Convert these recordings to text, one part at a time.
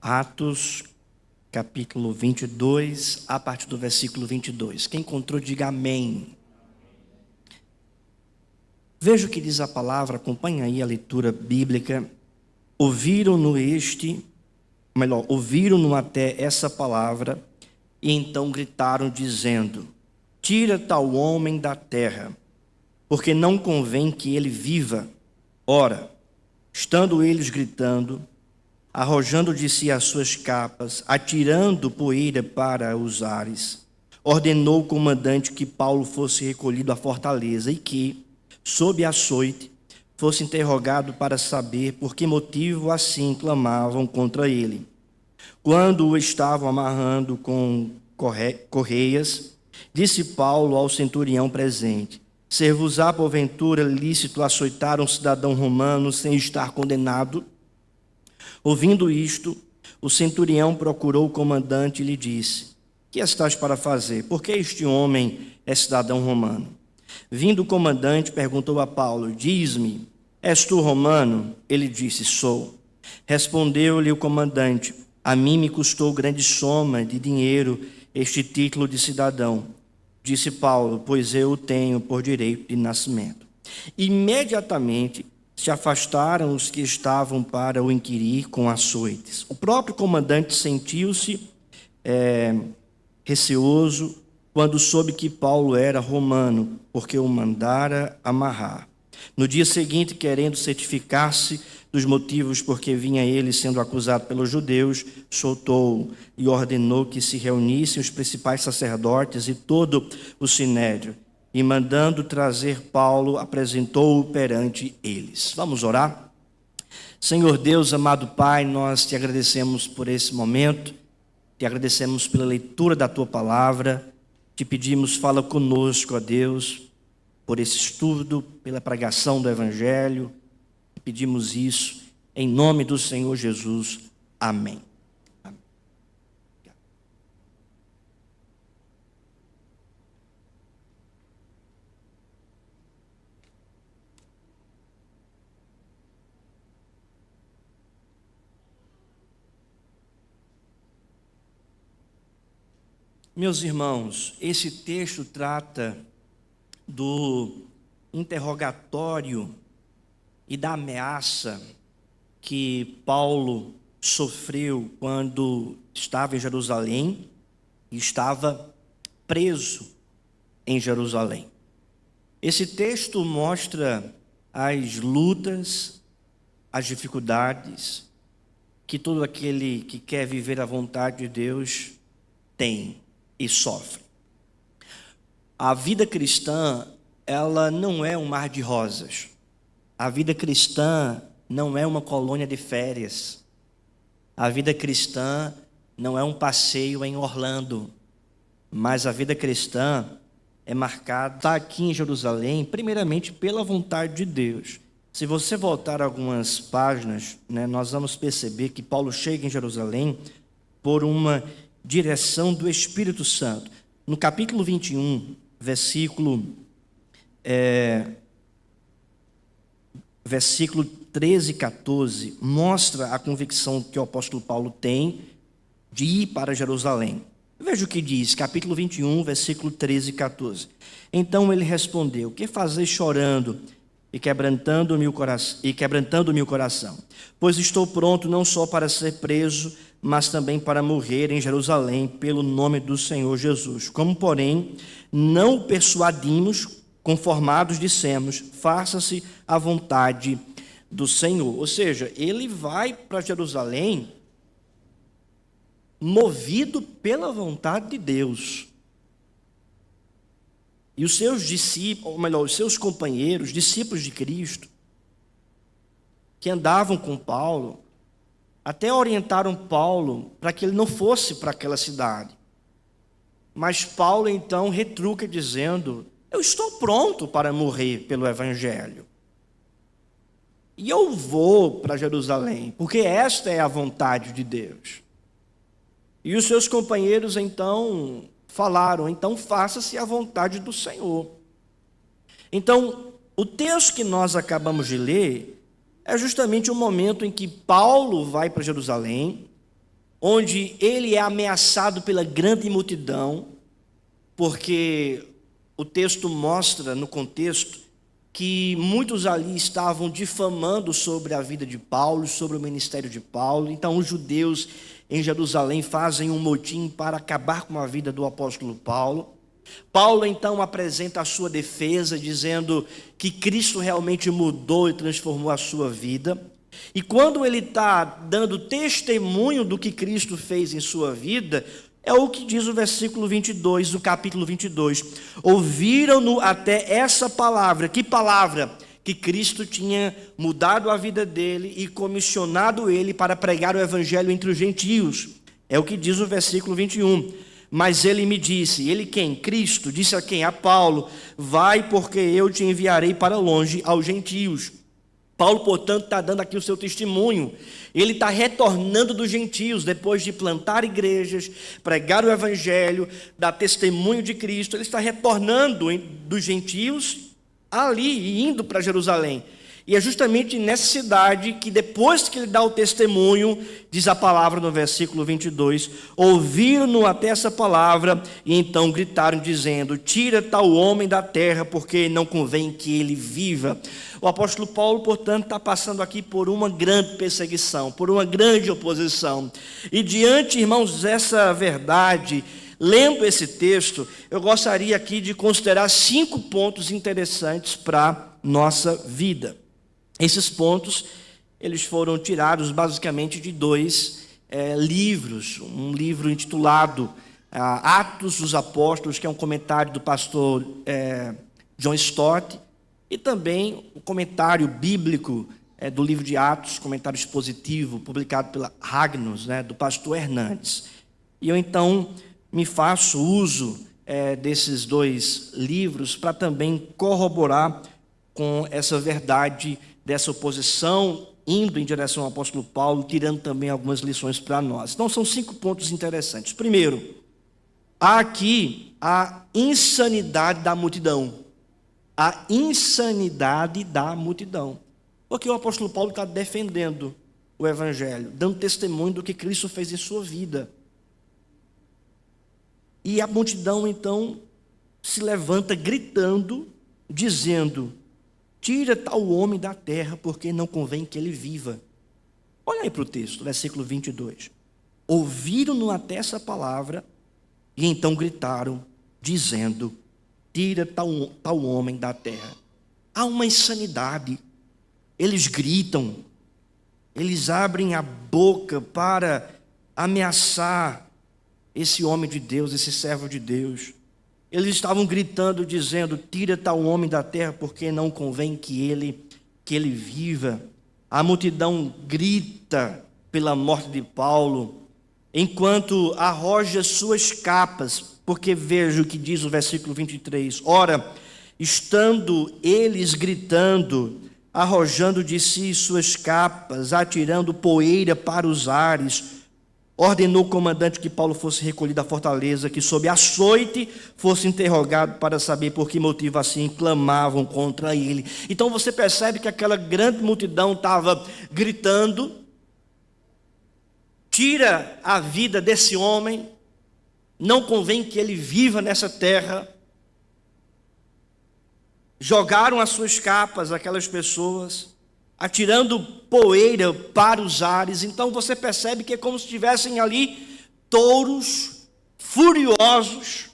Atos, capítulo 22, a partir do versículo 22. Quem encontrou, diga amém. Veja o que diz a palavra, acompanha aí a leitura bíblica. Ouviram-no até essa palavra, e então gritaram, dizendo: tira tal homem da terra, porque não convém que ele viva. Ora, estando eles gritando, arrojando de si as suas capas, atirando poeira para os ares, ordenou o comandante que Paulo fosse recolhido à fortaleza e que, sob açoite, fosse interrogado para saber por que motivo assim clamavam contra ele. Quando o estavam amarrando com correias, disse Paulo ao centurião presente: ser-vos-á porventura lícito açoitar um cidadão romano sem estar condenado? Ouvindo isto, o centurião procurou o comandante e lhe disse: que estás para fazer? Porque este homem é cidadão romano. Vindo o comandante, perguntou a Paulo: diz-me, és tu romano? Ele disse: sou. Respondeu-lhe o comandante: a mim me custou grande soma de dinheiro este título de cidadão. Disse Paulo: pois eu o tenho por direito de nascimento. Imediatamente se afastaram os que estavam para o inquirir com açoites. O próprio comandante sentiu-se receoso quando soube que Paulo era romano, porque o mandara amarrar. No dia seguinte, querendo certificar-se dos motivos por que vinha ele sendo acusado pelos judeus, soltou-o e ordenou que se reunissem os principais sacerdotes e todo o sinédrio. E mandando trazer Paulo, apresentou-o perante eles. Vamos orar? Senhor Deus, amado Pai, nós te agradecemos por esse momento, te agradecemos pela leitura da tua palavra, te pedimos, fala conosco, ó Deus, por esse estudo, pela pregação do Evangelho, pedimos isso em nome do Senhor Jesus. Amém. Amém. Meus irmãos, esse texto trata do interrogatório e da ameaça que Paulo sofreu quando estava em Jerusalém e estava preso em Jerusalém. Esse texto mostra as lutas, as dificuldades que todo aquele que quer viver a vontade de Deus tem e sofre. A vida cristã, ela não é um mar de rosas. A vida cristã não é uma colônia de férias. A vida cristã não é um passeio em Orlando. Mas a vida cristã é marcada aqui em Jerusalém, primeiramente pela vontade de Deus. Se você voltar algumas páginas, nós vamos perceber que Paulo chega em Jerusalém por uma direção do Espírito Santo. No capítulo 21, versículo 13 e 14, mostra a convicção que o apóstolo Paulo tem de ir para Jerusalém. Veja o que diz, capítulo 21, versículo 13 e 14. Então ele respondeu: que fazeis chorando e quebrantando-me o coração? Pois estou pronto não só para ser preso, mas também para morrer em Jerusalém pelo nome do Senhor Jesus. Como, porém, não o persuadimos, conformados dissemos: faça-se a vontade do Senhor. Ou seja, ele vai para Jerusalém movido pela vontade de Deus. E os seus discípulos, ou melhor, os seus companheiros, discípulos de Cristo, que andavam com Paulo, até orientaram Paulo para que ele não fosse para aquela cidade. Mas Paulo então retruca dizendo: eu estou pronto para morrer pelo Evangelho. E eu vou para Jerusalém, porque esta é a vontade de Deus. E os seus companheiros então falaram: então faça-se a vontade do Senhor. Então, o texto que nós acabamos de ler é justamente o momento em que Paulo vai para Jerusalém, onde ele é ameaçado pela grande multidão, porque o texto mostra, no contexto, que muitos ali estavam difamando sobre a vida de Paulo, sobre o ministério de Paulo. Então os judeus em Jerusalém fazem um motim para acabar com a vida do apóstolo Paulo. Paulo então apresenta a sua defesa, dizendo que Cristo realmente mudou e transformou a sua vida. E quando ele está dando testemunho do que Cristo fez em sua vida, é o que diz o versículo 22 do capítulo 22. Ouviram-no até essa palavra. Que palavra? Que Cristo tinha mudado a vida dele e comissionado ele para pregar o evangelho entre os gentios. É o que diz o versículo 21. Mas ele me disse, ele quem? Cristo, disse a quem? A Paulo, vai porque eu te enviarei para longe aos gentios. Paulo, portanto, está dando aqui o seu testemunho. Ele está retornando dos gentios, depois de plantar igrejas, pregar o evangelho, dar testemunho de Cristo. Ele está retornando dos gentios ali e indo para Jerusalém. E é justamente nessa cidade que, depois que ele dá o testemunho, diz a palavra no versículo 22, ouviram-no até essa palavra e então gritaram dizendo, tira tal homem da terra, porque não convém que ele viva. O apóstolo Paulo, portanto, está passando aqui por uma grande perseguição, por uma grande oposição. E diante, irmãos, dessa verdade, lendo esse texto, eu gostaria aqui de considerar 5 pontos interessantes para a nossa vida. Esses pontos, eles foram tirados basicamente de 2 livros. Um livro intitulado Atos dos Apóstolos, que é um comentário do pastor John Stott, e também o comentário bíblico do livro de Atos, comentário expositivo, publicado pela Ragnos, do pastor Hernandes. E eu então me faço uso desses 2 livros para também corroborar com essa verdade dessa oposição, indo em direção ao apóstolo Paulo, tirando também algumas lições para nós. Então, são 5 pontos interessantes. Primeiro, há aqui a insanidade da multidão. A insanidade da multidão. Porque o apóstolo Paulo está defendendo o evangelho, dando testemunho do que Cristo fez em sua vida. E a multidão, então, se levanta gritando, dizendo, tira tal homem da terra, porque não convém que ele viva. Olha aí para o texto, versículo 22. Ouviram-no até essa palavra, e então gritaram, dizendo, tira tal homem da terra. Há uma insanidade. Eles gritam, eles abrem a boca para ameaçar esse homem de Deus, esse servo de Deus. Eles estavam gritando, dizendo, tira tal homem da terra, porque não convém que ele viva. A multidão grita pela morte de Paulo, enquanto arroja suas capas, porque veja o que diz o versículo 23. Ora, estando eles gritando, arrojando de si suas capas, atirando poeira para os ares, ordenou o comandante que Paulo fosse recolhido à fortaleza, que sob açoite fosse interrogado para saber por que motivo assim clamavam contra ele. Então você percebe que aquela grande multidão estava gritando, tira a vida desse homem, não convém que ele viva nessa terra. Jogaram as suas capas, aquelas pessoas, atirando poeira para os ares. Então você percebe que é como se estivessem ali touros furiosos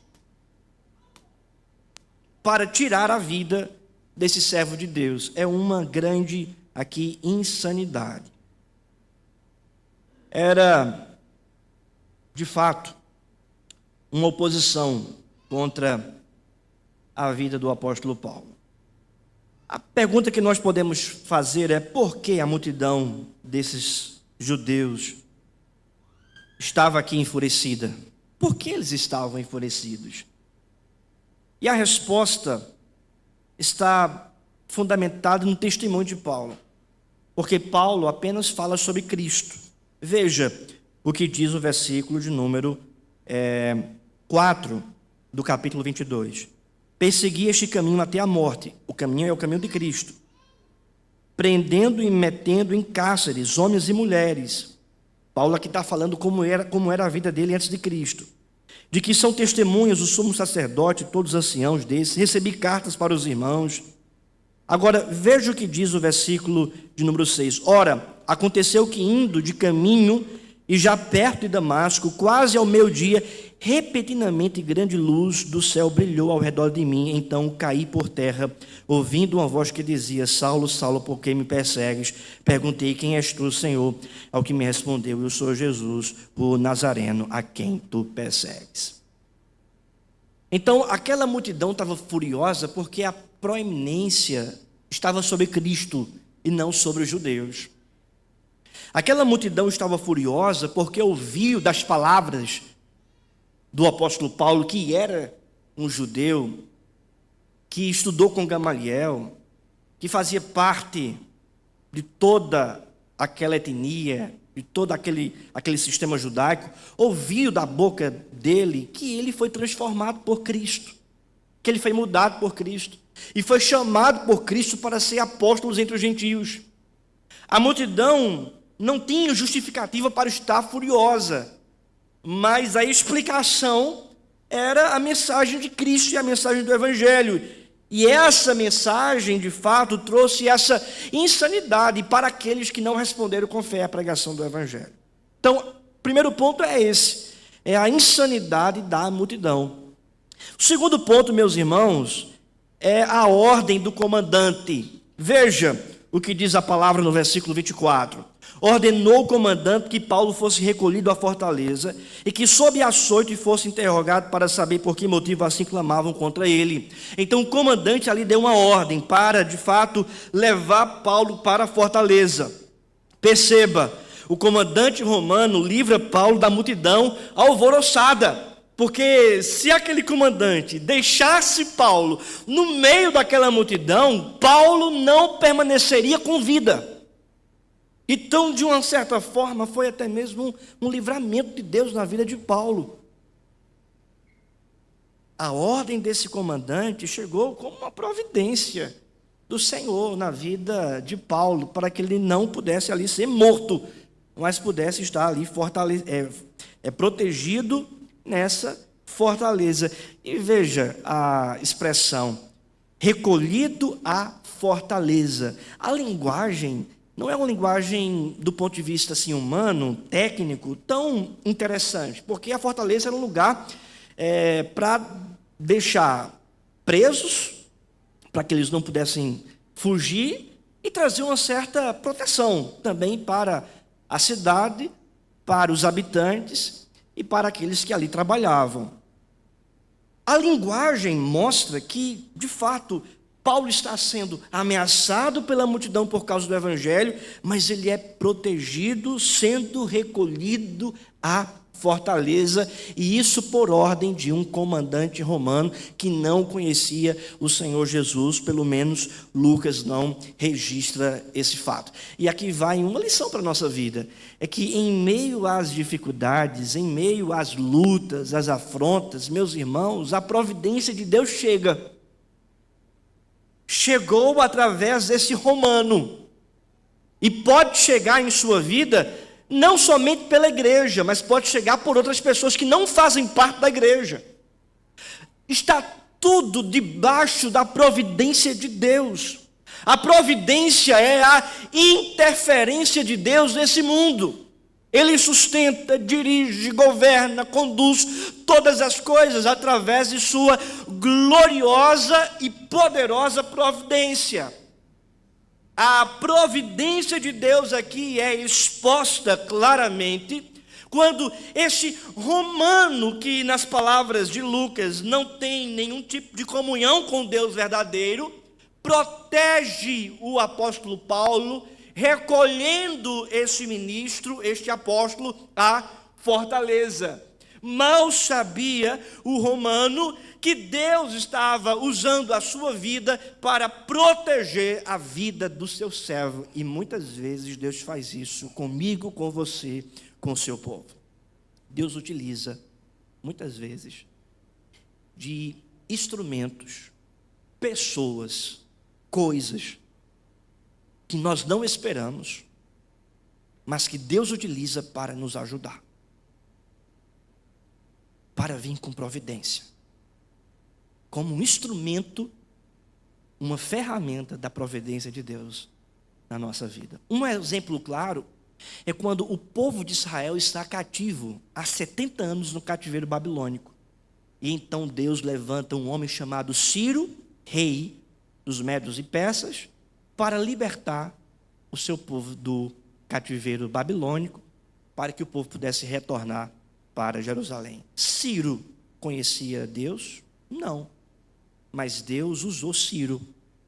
para tirar a vida desse servo de Deus. É uma grande aqui insanidade. Era, de fato, uma oposição contra a vida do apóstolo Paulo. A pergunta que nós podemos fazer é por que a multidão desses judeus estava aqui enfurecida? Por que eles estavam enfurecidos? E a resposta está fundamentada no testemunho de Paulo, porque Paulo apenas fala sobre Cristo. Veja o que diz o versículo de número 4 do capítulo 22. Persegui este caminho até a morte. O caminho é o caminho de Cristo. Prendendo e metendo em cárceres homens e mulheres, Paulo aqui está falando como era a vida dele antes de Cristo. De que são testemunhas o sumo sacerdote e todos os anciãos desses. Recebi cartas para os irmãos. Agora, veja o que diz o versículo de número 6. Ora, aconteceu que indo de caminho e já perto de Damasco, quase ao meio-dia, repentinamente grande luz do céu brilhou ao redor de mim. Então caí por terra, ouvindo uma voz que dizia: Saulo, Saulo, por que me persegues? Perguntei: quem és tu, Senhor? Ao que me respondeu: eu sou Jesus, o Nazareno, a quem tu persegues. Então aquela multidão estava furiosa porque a proeminência estava sobre Cristo e não sobre os judeus. Aquela multidão estava furiosa porque ouviu das palavras do apóstolo Paulo, que era um judeu, que estudou com Gamaliel, que fazia parte de toda aquela etnia, de todo aquele sistema judaico. Ouviu da boca dele que ele foi transformado por Cristo, que ele foi mudado por Cristo e foi chamado por Cristo para ser apóstolo entre os gentios. A multidão não tinha justificativa para estar furiosa, mas a explicação era a mensagem de Cristo e a mensagem do Evangelho. E essa mensagem, de fato, trouxe essa insanidade para aqueles que não responderam com fé à pregação do Evangelho. Então, o primeiro ponto é esse, é a insanidade da multidão. O segundo ponto, meus irmãos, é a ordem do comandante. Veja o que diz a palavra no versículo 24. Ordenou o comandante que Paulo fosse recolhido à fortaleza e que sob açoite fosse interrogado para saber por que motivo assim clamavam contra ele. Então o comandante ali deu uma ordem para, de fato, levar Paulo para a fortaleza. Perceba, o comandante romano livra Paulo da multidão alvoroçada, porque se aquele comandante deixasse Paulo no meio daquela multidão, Paulo não permaneceria com vida. Então, de uma certa forma, foi até mesmo um livramento de Deus na vida de Paulo. A ordem desse comandante chegou como uma providência do Senhor na vida de Paulo, para que ele não pudesse ali ser morto, mas pudesse estar ali protegido nessa fortaleza. E veja a expressão, recolhido à fortaleza. A linguagem não é uma linguagem do ponto de vista assim, humano, técnico, tão interessante, porque a fortaleza era um lugar para deixar presos, para que eles não pudessem fugir, e trazer uma certa proteção também para a cidade, para os habitantes e para aqueles que ali trabalhavam. A linguagem mostra que, de fato, Paulo está sendo ameaçado pela multidão por causa do Evangelho, mas ele é protegido, sendo recolhido à fortaleza, e isso por ordem de um comandante romano que não conhecia o Senhor Jesus, pelo menos Lucas não registra esse fato. E aqui vai uma lição para a nossa vida, é que em meio às dificuldades, em meio às lutas, às afrontas, meus irmãos, a providência de Deus chegou através desse romano, e pode chegar em sua vida não somente pela igreja, mas pode chegar por outras pessoas que não fazem parte da igreja. Está tudo debaixo da providência de Deus. A providência é a interferência de Deus nesse mundo. Ele sustenta, dirige, governa, conduz todas as coisas através de sua gloriosa e poderosa providência. A providência de Deus aqui é exposta claramente quando esse romano, que nas palavras de Lucas não tem nenhum tipo de comunhão com Deus verdadeiro, protege o apóstolo Paulo, recolhendo esse ministro, este apóstolo, à fortaleza. Mal sabia o romano que Deus estava usando a sua vida para proteger a vida do seu servo. E muitas vezes Deus faz isso comigo, com você, com o seu povo. Deus utiliza, muitas vezes, de instrumentos, pessoas, coisas que nós não esperamos, mas que Deus utiliza para nos ajudar, para vir com providência, como um instrumento, uma ferramenta da providência de Deus na nossa vida. Um exemplo claro é quando o povo de Israel está cativo há 70 anos no cativeiro babilônico. E então Deus levanta um homem chamado Ciro, rei dos Médios e Persas, para libertar o seu povo do cativeiro babilônico, para que o povo pudesse retornar para Jerusalém. Ciro conhecia Deus? Não. Mas Deus usou Ciro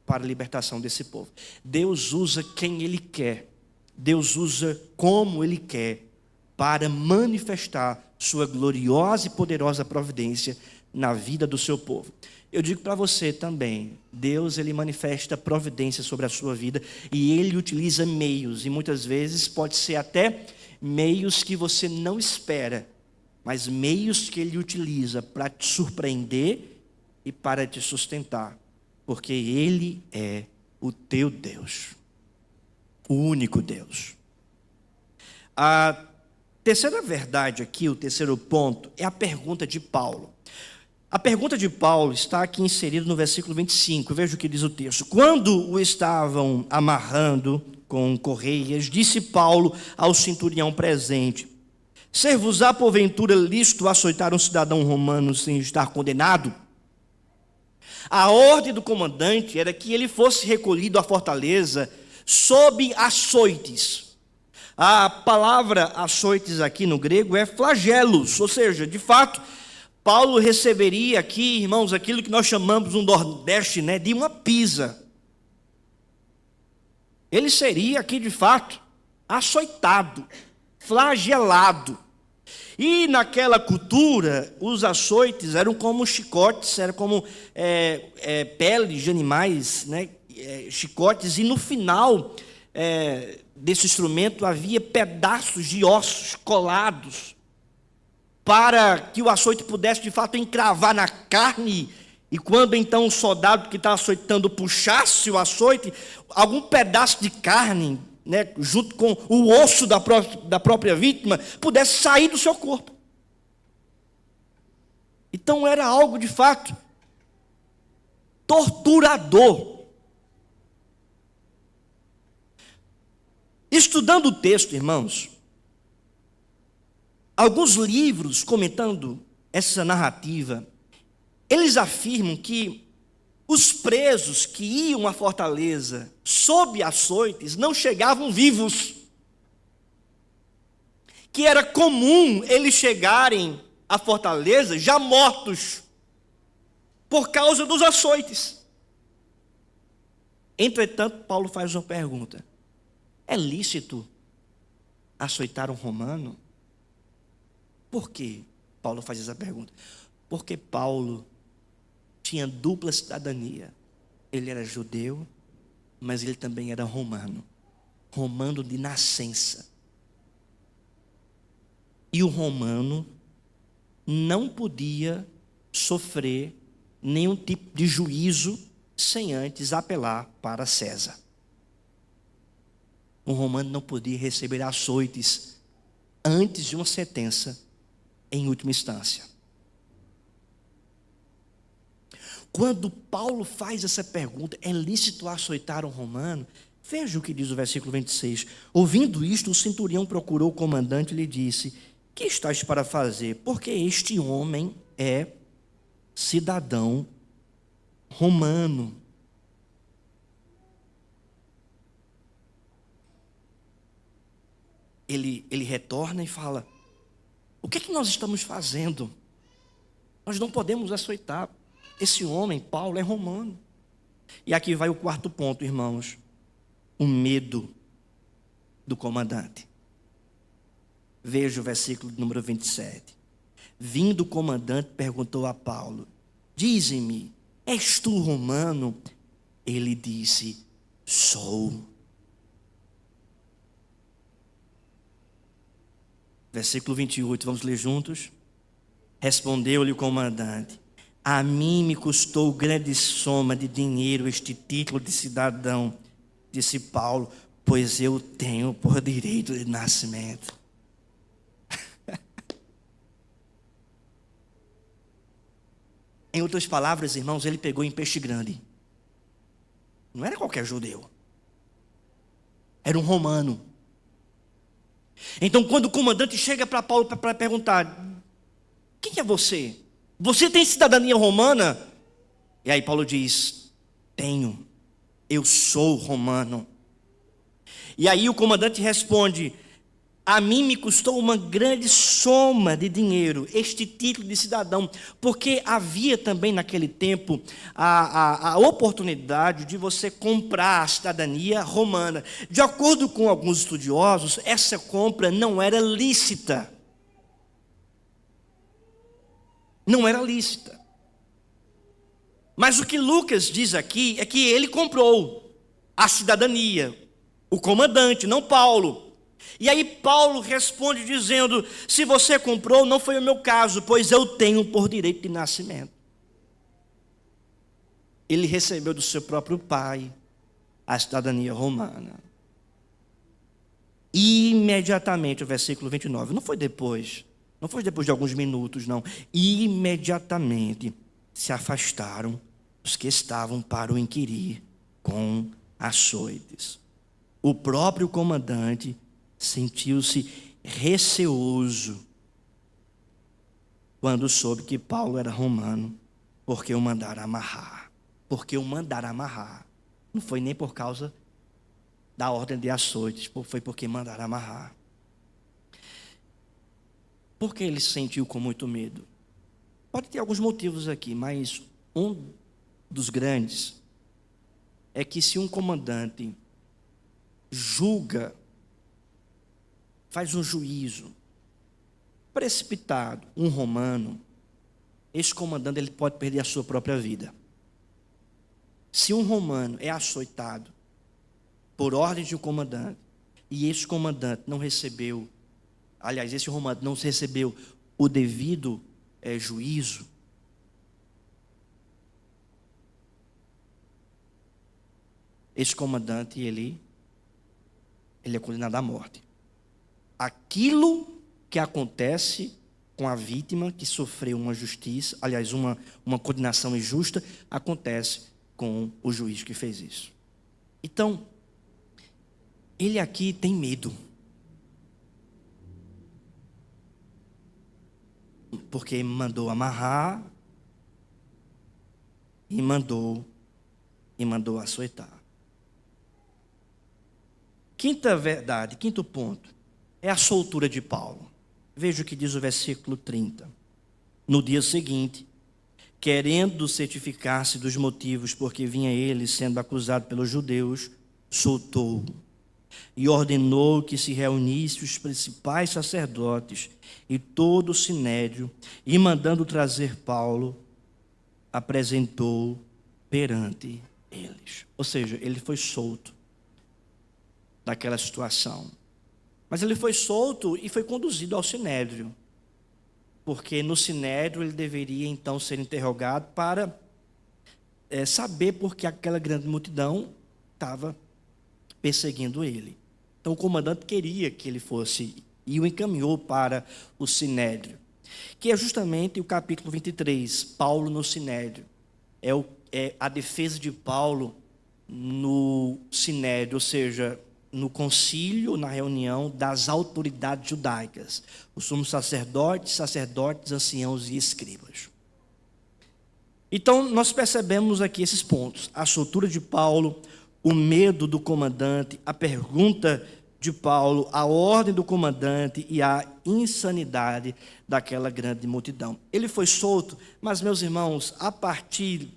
para a libertação desse povo. Deus usa quem Ele quer. Deus usa como Ele quer para manifestar sua gloriosa e poderosa providência na vida do seu povo. Eu digo para você também, Deus Ele manifesta providência sobre a sua vida e Ele utiliza meios, e muitas vezes pode ser até meios que você não espera, mas meios que Ele utiliza para te surpreender e para te sustentar, porque Ele é o teu Deus, o único Deus. A terceira verdade aqui, o terceiro ponto, é a pergunta de Paulo. A pergunta de Paulo está aqui inserida no versículo 25, veja o que diz o texto. Quando o estavam amarrando com correias, disse Paulo ao centurião presente: ser-vos-á porventura lícito açoitar um cidadão romano sem estar condenado? A ordem do comandante era que ele fosse recolhido à fortaleza sob açoites. A palavra açoites aqui no grego é flagelos, ou seja, de fato, Paulo receberia aqui, irmãos, aquilo que nós chamamos no Nordeste, de uma pisa. Ele seria aqui, de fato, açoitado, flagelado. E naquela cultura, os açoites eram como chicotes, eram como peles de animais, chicotes, e no final desse instrumento havia pedaços de ossos colados, para que o açoite pudesse de fato encravar na carne, e quando então o soldado que está açoitando puxasse o açoite, algum pedaço de carne, junto com o osso da própria vítima, pudesse sair do seu corpo. Então era algo de fato torturador. Estudando o texto, irmãos, alguns livros comentando essa narrativa, eles afirmam que os presos que iam à fortaleza sob açoites não chegavam vivos, que era comum eles chegarem à fortaleza já mortos por causa dos açoites. Entretanto, Paulo faz uma pergunta: é lícito açoitar um romano? Por que Paulo faz essa pergunta? Porque Paulo tinha dupla cidadania. Ele era judeu, mas ele também era romano. Romano de nascença. E o romano não podia sofrer nenhum tipo de juízo sem antes apelar para César. O romano não podia receber açoites antes de uma sentença em última instância. Quando Paulo faz essa pergunta, é lícito açoitar um romano? Veja o que diz o versículo 26. Ouvindo isto, o centurião procurou o comandante e lhe disse: que estás para fazer? Porque este homem é cidadão romano. Ele retorna e fala: o que é que nós estamos fazendo? Nós não podemos açoitar. Esse homem, Paulo, é romano. E aqui vai o quarto ponto, irmãos: o medo do comandante. Veja o versículo número 27. Vindo o comandante, perguntou a Paulo: dize-me, és tu romano? Ele disse: sou. Versículo 28, vamos ler juntos? Respondeu-lhe o comandante: a mim me custou grande soma de dinheiro este título de cidadão, disse Paulo, pois eu tenho por direito de nascimento. Em outras palavras, irmãos, ele pegou em peixe grande. Não era qualquer judeu. Era um romano. Então, quando o comandante chega para Paulo para perguntar: quem é você? Você tem cidadania romana? E aí Paulo diz: tenho, eu sou romano. E aí o comandante responde: a mim me custou uma grande soma de dinheiro este título de cidadão, porque havia também naquele tempo a oportunidade de você comprar a cidadania romana. De acordo com alguns estudiosos, essa compra não era lícita. Não era lícita. Mas o que Lucas diz aqui é que ele comprou a cidadania, o comandante, não Paulo. E aí Paulo responde dizendo: se você comprou, não foi o meu caso, pois eu tenho por direito de nascimento. Ele recebeu do seu próprio pai a cidadania romana. E imediatamente, o versículo 29, não foi depois de alguns minutos, não. Imediatamente se afastaram os que estavam para o inquirir com açoites. O próprio comandante sentiu-se receoso quando soube que Paulo era romano, porque o mandaram amarrar. Porque o mandaram amarrar. Não foi nem por causa da ordem de açoites, foi porque mandaram amarrar. Por que ele se sentiu com muito medo? Pode ter alguns motivos aqui, mas um dos grandes é que se um comandante julga, faz um juízo precipitado, um romano, esse comandante ele pode perder a sua própria vida. Se um romano é açoitado por ordem de um comandante, e esse comandante não recebeu, aliás, esse romano não recebeu o devido juízo, esse comandante, ele é condenado à morte. Aquilo que acontece com a vítima que sofreu uma justiça, aliás, uma condenação injusta, acontece com o juiz que fez isso. Então, ele aqui tem medo. Porque mandou amarrar e mandou açoitar. Quinta verdade, quinto ponto, é a soltura de Paulo. Veja o que diz o versículo 30. No dia seguinte, querendo certificar-se dos motivos porque vinha ele sendo acusado pelos judeus, soltou-o e ordenou que se reunisse os principais sacerdotes e todo o sinédrio, e mandando trazer Paulo, apresentou perante eles. Ou seja, ele foi solto daquela situação. Mas ele foi solto e foi conduzido ao sinédrio, porque no sinédrio ele deveria então ser interrogado para saber por que aquela grande multidão estava perseguindo ele. Então o comandante queria que ele fosse e o encaminhou para o sinédrio, que é justamente o capítulo 23, Paulo no sinédrio. É a defesa de Paulo no sinédrio, ou seja, no concílio, na reunião das autoridades judaicas, os sumos sacerdotes, anciãos e escribas. Então, nós percebemos aqui esses pontos: a soltura de Paulo, o medo do comandante, a pergunta de Paulo, a ordem do comandante e a insanidade daquela grande multidão. Ele foi solto, mas, meus irmãos, a partir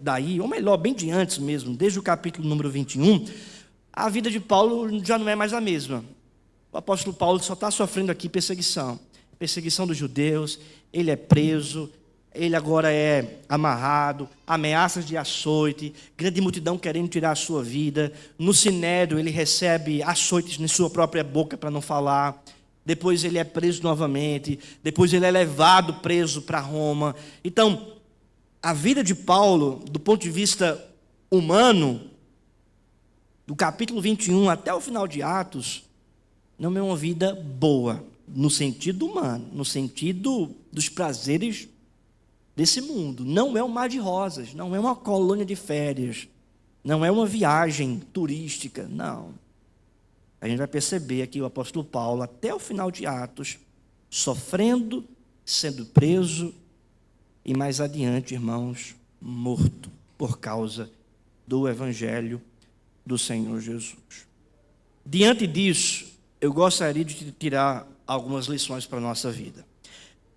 daí, ou melhor, bem de antes mesmo, desde o capítulo número 21, a vida de Paulo já não é mais a mesma. O apóstolo Paulo só está sofrendo aqui perseguição dos judeus, ele é preso, ele agora é amarrado, ameaças de açoite, grande multidão querendo tirar a sua vida. No sinédrio ele recebe açoites na sua própria boca para não falar. Depois ele é preso novamente, depois ele é levado preso para Roma. Então, a vida de Paulo, do ponto de vista humano, do capítulo 21 até o final de Atos, não é uma vida boa, no sentido humano, no sentido dos prazeres desse mundo. Não é um mar de rosas, não é uma colônia de férias, não é uma viagem turística, não. A gente vai perceber aqui o apóstolo Paulo, até o final de Atos, sofrendo, sendo preso e mais adiante, irmãos, morto por causa do evangelho do Senhor Jesus. Diante disso, eu gostaria de tirar algumas lições para a nossa vida.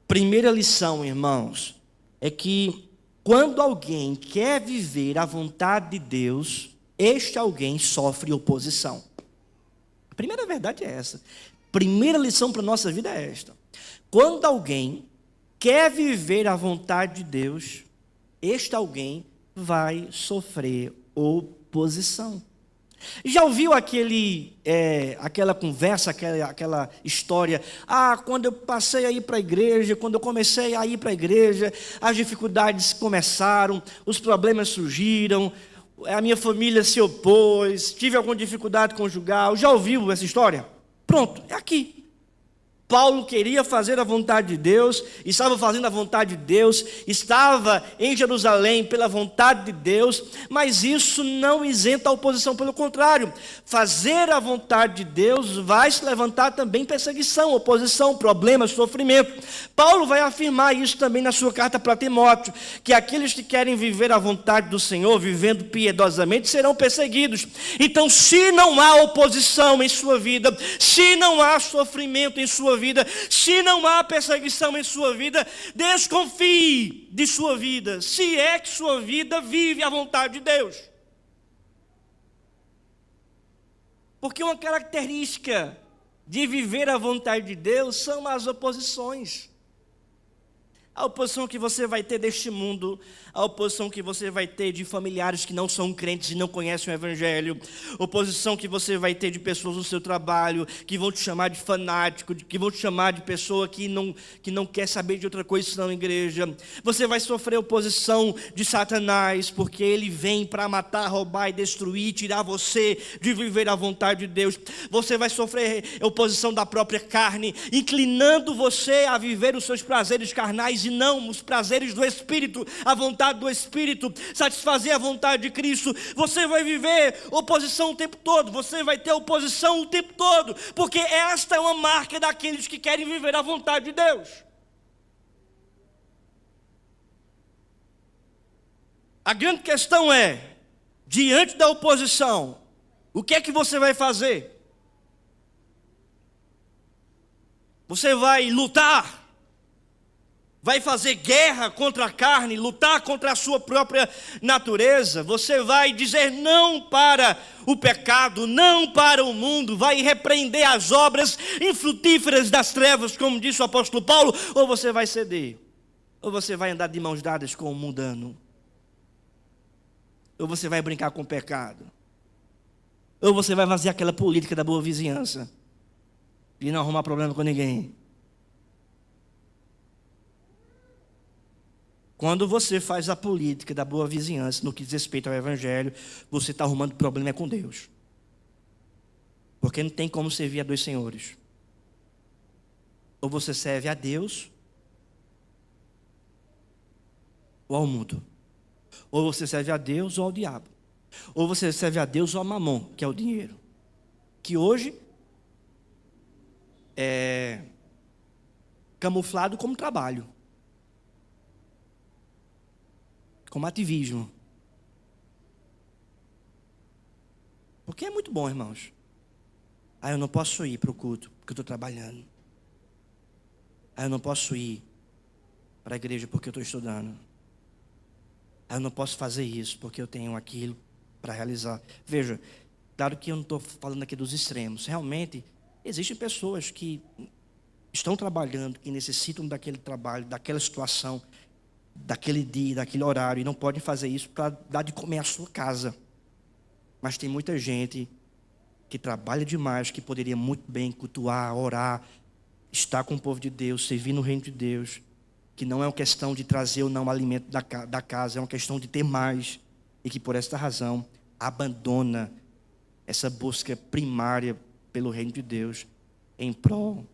Primeira lição, irmãos, é que quando alguém quer viver a vontade de Deus, este alguém sofre oposição. A primeira verdade é essa. Primeira lição para a nossa vida é esta. Quando alguém quer viver a vontade de Deus, este alguém vai sofrer oposição. Já ouviu aquela conversa, aquela história? Quando eu passei a ir para a igreja, quando eu comecei a ir para a igreja, as dificuldades começaram, os problemas surgiram, a minha família se opôs, tive alguma dificuldade conjugal. Já ouviu essa história? Pronto, é aqui. Paulo queria fazer a vontade de Deus, estava fazendo a vontade de Deus, estava em Jerusalém pela vontade de Deus, mas isso não isenta a oposição, pelo contrário, fazer a vontade de Deus vai se levantar também perseguição, oposição, problemas, sofrimento. Paulo vai afirmar isso também na sua carta para Timóteo, que aqueles que querem viver a vontade do Senhor, vivendo piedosamente, serão perseguidos. Então, se não há oposição em sua vida, se não há sofrimento em sua vida, se não há perseguição em sua vida, desconfie de sua vida, se é que sua vida vive a vontade de Deus. Porque uma característica de viver a vontade de Deus são as oposições. A oposição que você vai ter deste mundo, a oposição que você vai ter de familiares que não são crentes e não conhecem o evangelho, oposição que você vai ter de pessoas no seu trabalho, que vão te chamar de fanático, que vão te chamar de pessoa que não quer saber de outra coisa senão igreja. Você vai sofrer oposição de Satanás, porque ele vem para matar, roubar e destruir, tirar você de viver a vontade de Deus. Você vai sofrer oposição da própria carne, inclinando você a viver os seus prazeres carnais e não os prazeres do Espírito, a vontade do Espírito, satisfazer a vontade de Cristo. Você vai viver oposição o tempo todo, você vai ter oposição o tempo todo, porque esta é uma marca daqueles que querem viver a vontade de Deus. A grande questão é, diante da oposição, o que é que você vai fazer? Você vai lutar? Vai fazer guerra contra a carne, lutar contra a sua própria natureza? Você vai dizer não para o pecado, não para o mundo, vai repreender as obras infrutíferas das trevas, como disse o apóstolo Paulo? Ou você vai ceder? Ou você vai andar de mãos dadas com o mundano? Ou você vai brincar com o pecado? Ou você vai fazer aquela política da boa vizinhança e não arrumar problema com ninguém? Quando você faz a política da boa vizinhança no que diz respeito ao evangelho, você está arrumando problema com Deus. Porque não tem como servir a dois senhores. Ou você serve a Deus, ou ao mundo. Ou você serve a Deus ou ao diabo. Ou você serve a Deus ou ao mamon, que é o dinheiro. Que hoje é camuflado como trabalho. Como ativismo. Porque é muito bom, irmãos. Eu não posso ir para o culto, porque eu estou trabalhando. Eu não posso ir para a igreja, porque eu estou estudando. Eu não posso fazer isso, porque eu tenho aquilo para realizar. Veja, claro que eu não estou falando aqui dos extremos. Realmente, existem pessoas que estão trabalhando, que necessitam daquele trabalho, daquela situação, daquele dia, daquele horário, e não podem fazer isso para dar de comer à sua casa. Mas tem muita gente que trabalha demais, que poderia muito bem cultuar, orar, estar com o povo de Deus, servir no reino de Deus, que não é uma questão de trazer ou não alimento da casa, é uma questão de ter mais, e que por esta razão abandona essa busca primária pelo reino de Deus em prol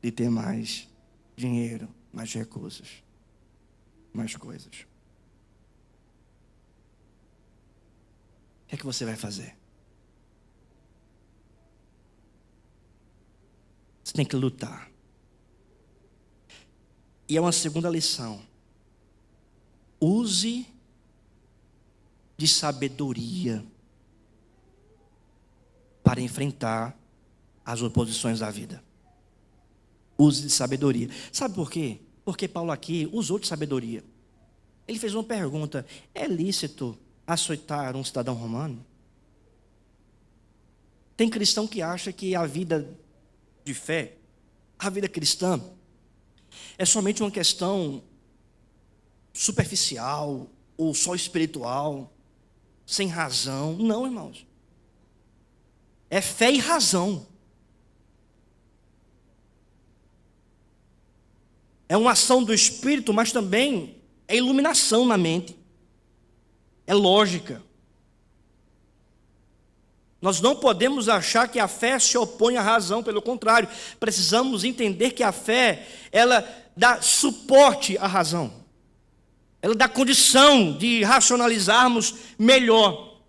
de ter mais dinheiro, mais recursos, mais coisas. O que é que você vai fazer? Você tem que lutar. E é uma segunda lição. Use de sabedoria para enfrentar as oposições da vida. Use de sabedoria. Sabe por quê? Porque Paulo aqui usou de sabedoria. Ele fez uma pergunta: é lícito açoitar um cidadão romano? Tem cristão que acha que a vida de fé, a vida cristã, é somente uma questão superficial ou só espiritual, sem razão. Não, irmãos. É fé e razão. É uma ação do Espírito, mas também é iluminação na mente. É lógica. Nós não podemos achar que a fé se opõe à razão, pelo contrário, precisamos entender que a fé, ela dá suporte à razão. Ela dá condição de racionalizarmos melhor,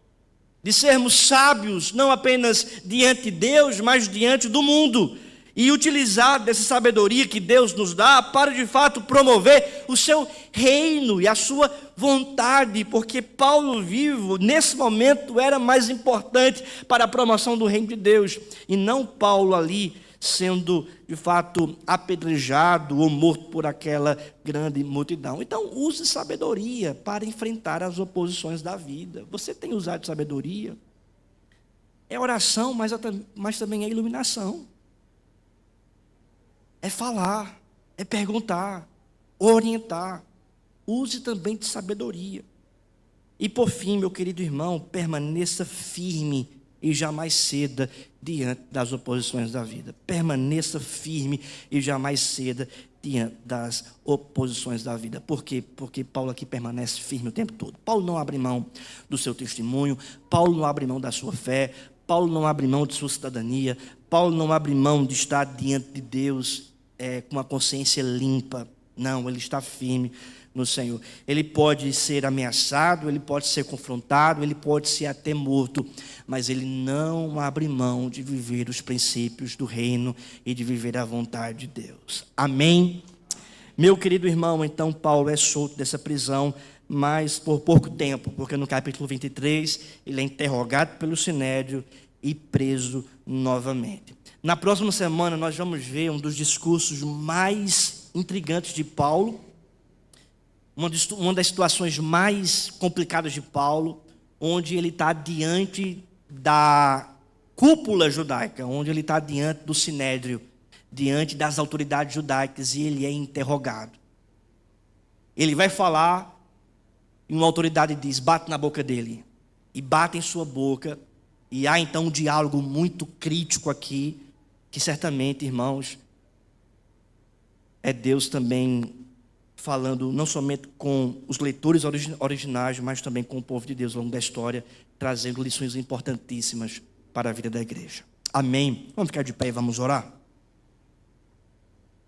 de sermos sábios, não apenas diante de Deus, mas diante do mundo, e utilizar dessa sabedoria que Deus nos dá para de fato promover o seu reino e a sua vontade, porque Paulo vivo nesse momento era mais importante para a promoção do reino de Deus, e não Paulo ali sendo de fato apedrejado ou morto por aquela grande multidão. Então use sabedoria para enfrentar as oposições da vida. Você tem usado sabedoria? É oração, mas também é iluminação. É falar, é perguntar, orientar. Use também de sabedoria. E por fim, meu querido irmão, permaneça firme e jamais ceda diante das oposições da vida. Permaneça firme e jamais ceda diante das oposições da vida. Por quê? Porque Paulo aqui permanece firme o tempo todo. Paulo não abre mão do seu testemunho, Paulo não abre mão da sua fé, Paulo não abre mão de sua cidadania, Paulo não abre mão de estar diante de Deus com uma consciência limpa. Não, ele está firme no Senhor. Ele pode ser ameaçado, ele pode ser confrontado, ele pode ser até morto, mas ele não abre mão de viver os princípios do reino e de viver a vontade de Deus. Amém? Meu querido irmão, então Paulo é solto dessa prisão, mas por pouco tempo, porque no capítulo 23 ele é interrogado pelo Sinédrio e preso novamente. Na próxima semana nós vamos ver um dos discursos mais intrigantes de Paulo, uma das situações mais complicadas de Paulo, onde ele está diante da cúpula judaica, onde ele está diante do Sinédrio, diante das autoridades judaicas, e ele é interrogado. Ele vai falar, e uma autoridade diz: bate na boca dele, e bate em sua boca, e há então um diálogo muito crítico aqui, que certamente, irmãos, é Deus também falando não somente com os leitores originais, mas também com o povo de Deus ao longo da história, trazendo lições importantíssimas para a vida da igreja. Amém? Vamos ficar de pé e vamos orar?